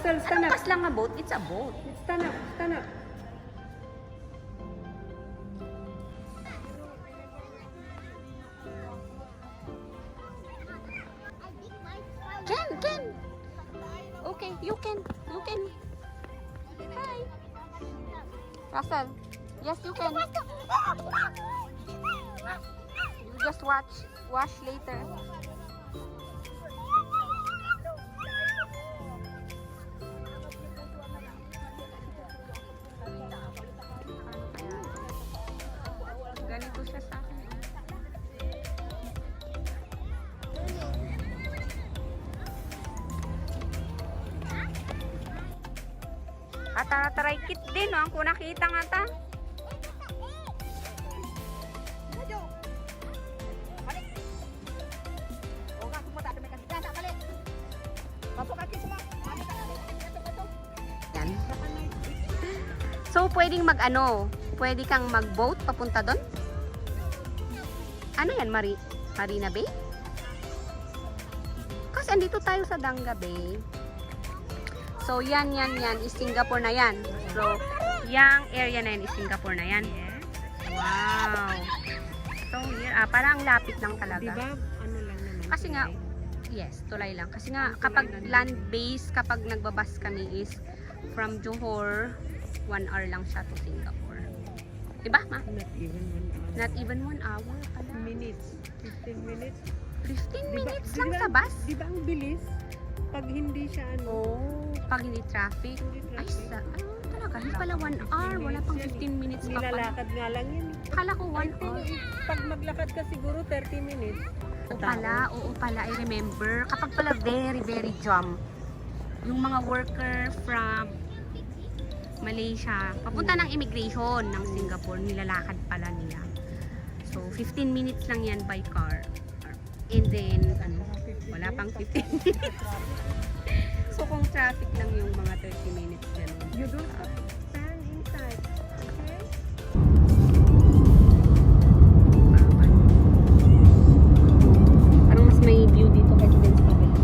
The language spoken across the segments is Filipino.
Russell, stand up. Pas lang nga boat, it's a boat. Stand up, stand up. Ken. Okay, you can. Hi. Russell, yes you can. You just wash later. Ganito siya sa akin. Atara-taray kit din, no? Kung nakita nga ta. Yan. So, pwedeng pwede kang mag-boat papunta doon? Ano yan, Marina Bay? Kasi andito tayo sa Danga Bay. So, yan is Singapore na yan. So, yung area na yan is Singapore na yan. Wow! So, here, parang lapit lang talaga. Diba? Ano lang naman. Kasi nga, yes, tulay lang. Kasi nga, kapag land base, kapag nagbabas kami is from Johor, 1 hour lang siya to Singapore. Diba, ma? Not even 1 hour. Not even 1 hour pala. Minutes. 15 minutes. 15 minutes lang sa bus? Diba ang bilis? Pag hindi siya Pag hindi traffic. Ay, talaga. Hindi pala 1 hour. Wala pang 15 minutes pa pala. Nilalakad nga lang yun. Kala ko 1 hour. Pag maglakad ka siguro 30 minutes. Oo pala, I remember. Kapag pala very jam. Yung mga worker from Malaysia, papunta ng immigration ng Singapore, nilalakad pala nila. So, 15 minutes lang yan by car. And then, wala pang 15 minutes. So, kung traffic lang yung mga 30 minutes dyan. You don't have to stand inside. Okay? Parang mas may view dito kaysa din sa kabila.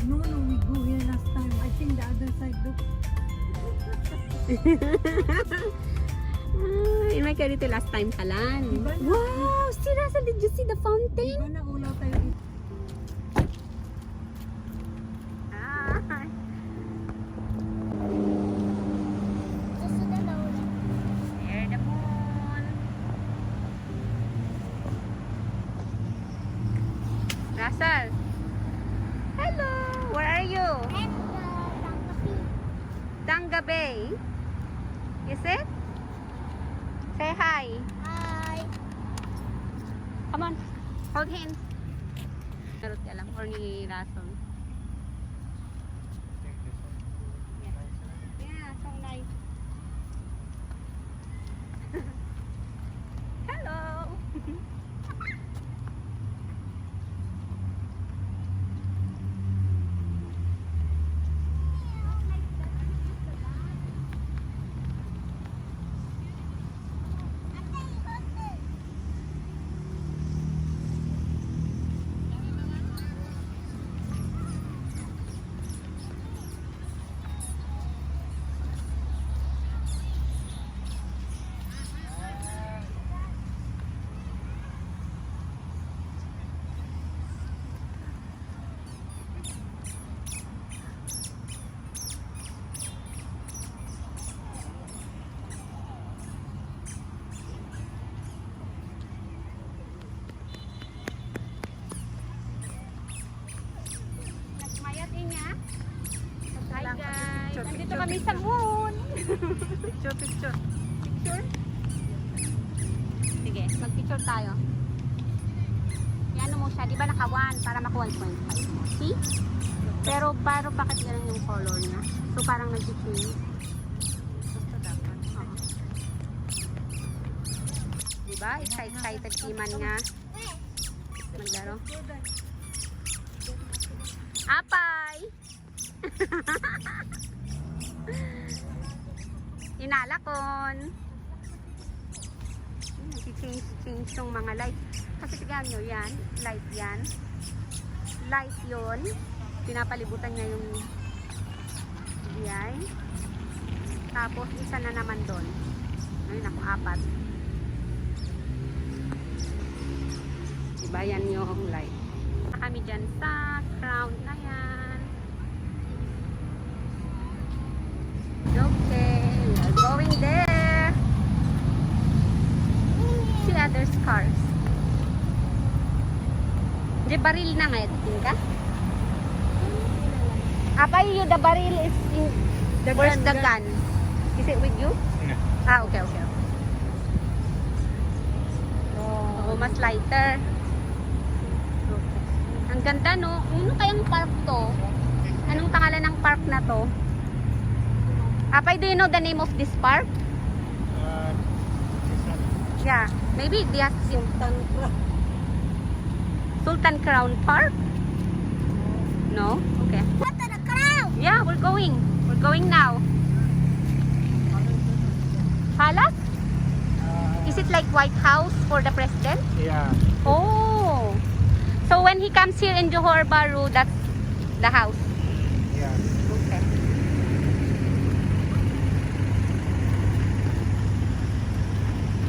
No, we go here last time. I think the other side look. In my dito last time talan. Diba na? Wow! Seriously, did you see the fountain? Diba na ulaw tayo dito? Ah. There the moon. Russell. Hello. Where are you? Danga Bay. Is it? Say hi. Hi. Come on. Hold hands. Meron ka lang or ni Russell. Yeah, so nice. Hello. Nandito kami sa moon. Picture. Picture? Sige, mag-picture tayo. Yan mo siya, di ba naka 1 para maka 1.5 mo. See? Pero bakit ganun yung color niya? So parang nag-change. Gusto dapat. Diba? Excited si Man nga. Maglaro. Apay! Inalakon. Change yung mga light. Kasi tignan nyo yan. Light yan. Light yun. Pinapalibutan niya yung yan. Tapos isa na naman doon. Ayun ako, 4. Diba yan yung light. Kami dyan sa crown na yan. Okay, we are going there. See other cars. The baril na nga, tingka? Apay, you the baril is in... Where's the gun? Is it with you? No. Ah, okay. Oo, mas lighter. Ang ganda, no? Ano kayang park to? Anong pangalan ng park na to? Apay, do you know the name of this park? It's not. Yeah, maybe the Sultan Crown Park? No? Okay. Sultan Crown! Yeah, we're going. We're going now. Palace? Is it like White House for the president? Yeah. Oh. So when he comes here in Johor Bahru, that's the house. Yeah. Okay.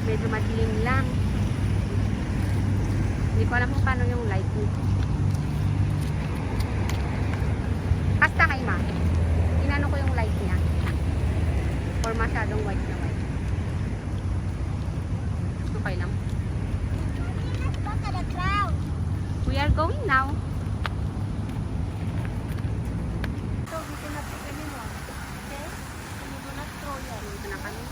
Medyo madilim lang. Hindi ko alam kung paano yung light nito. Kasta kay ma. Inano ko yung light niya. Or masyadong white na white. Okay lang. Sultan Crown! We are going now. So, we cannot take anyone. Okay? And we do not throw yet. Dito na kami.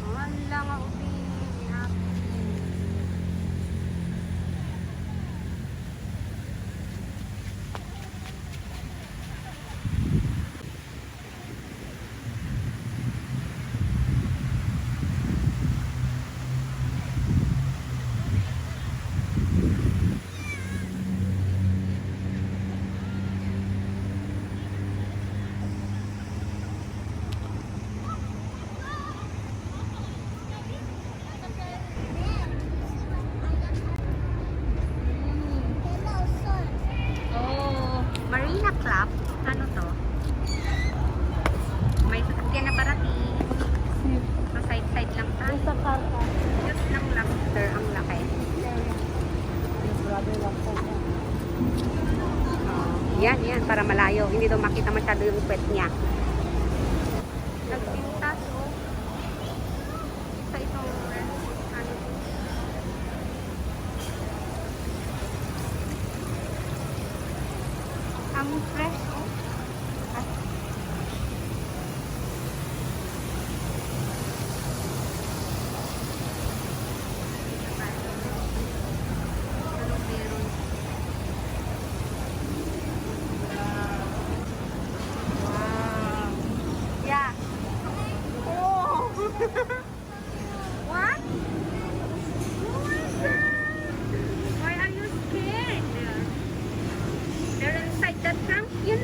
Wala nga ubi. Oh, Marina Club. Ano to? May sasakyan na parating. Sa side-side lang tayo. Sa karta. Just lang lobster ang laki. Yan, para malayo. Hindi daw makita masyado yung pet niya. Nagpintas, oh. Sa itong, ano, ang fresh, oh. Anong meron? Wow. Yeah. Oh. What? Oh my God. Why are you scared? They're inside the trunk. You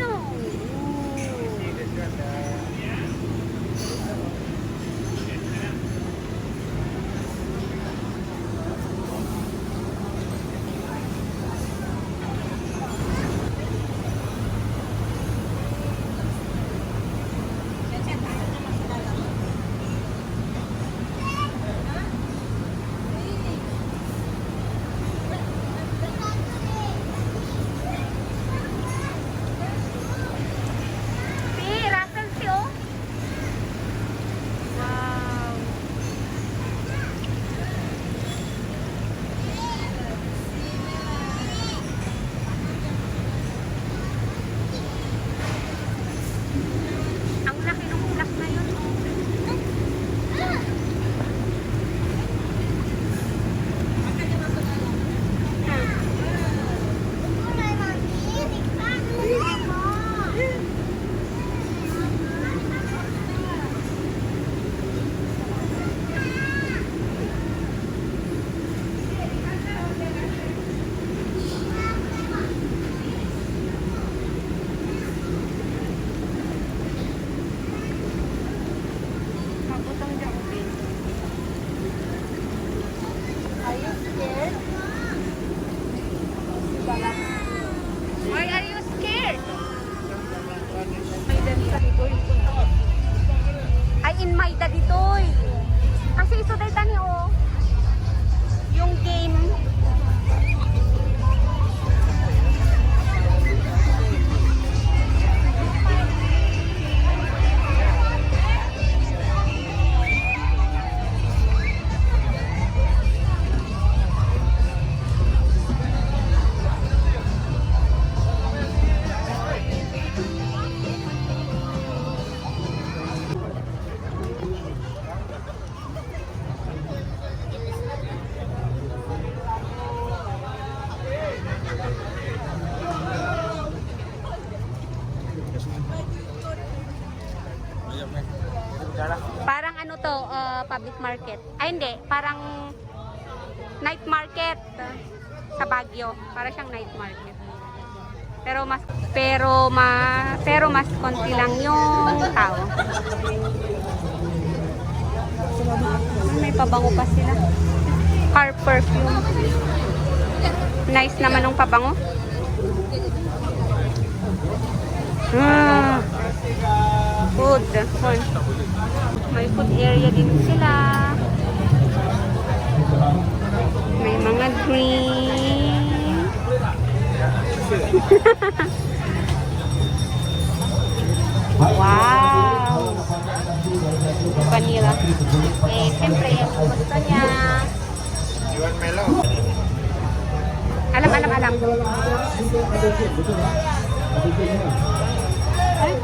public market. Ay, hindi. Parang night market sa Baguio. Para siyang night market. Pero mas konti lang yung tao. May pabango pa sila. Car perfume. Nice naman yung pabango. Food. May food area din sila. May mga drink. Wow! Vanilla. Eh, siyempre, gusto niya. Alam. Ay,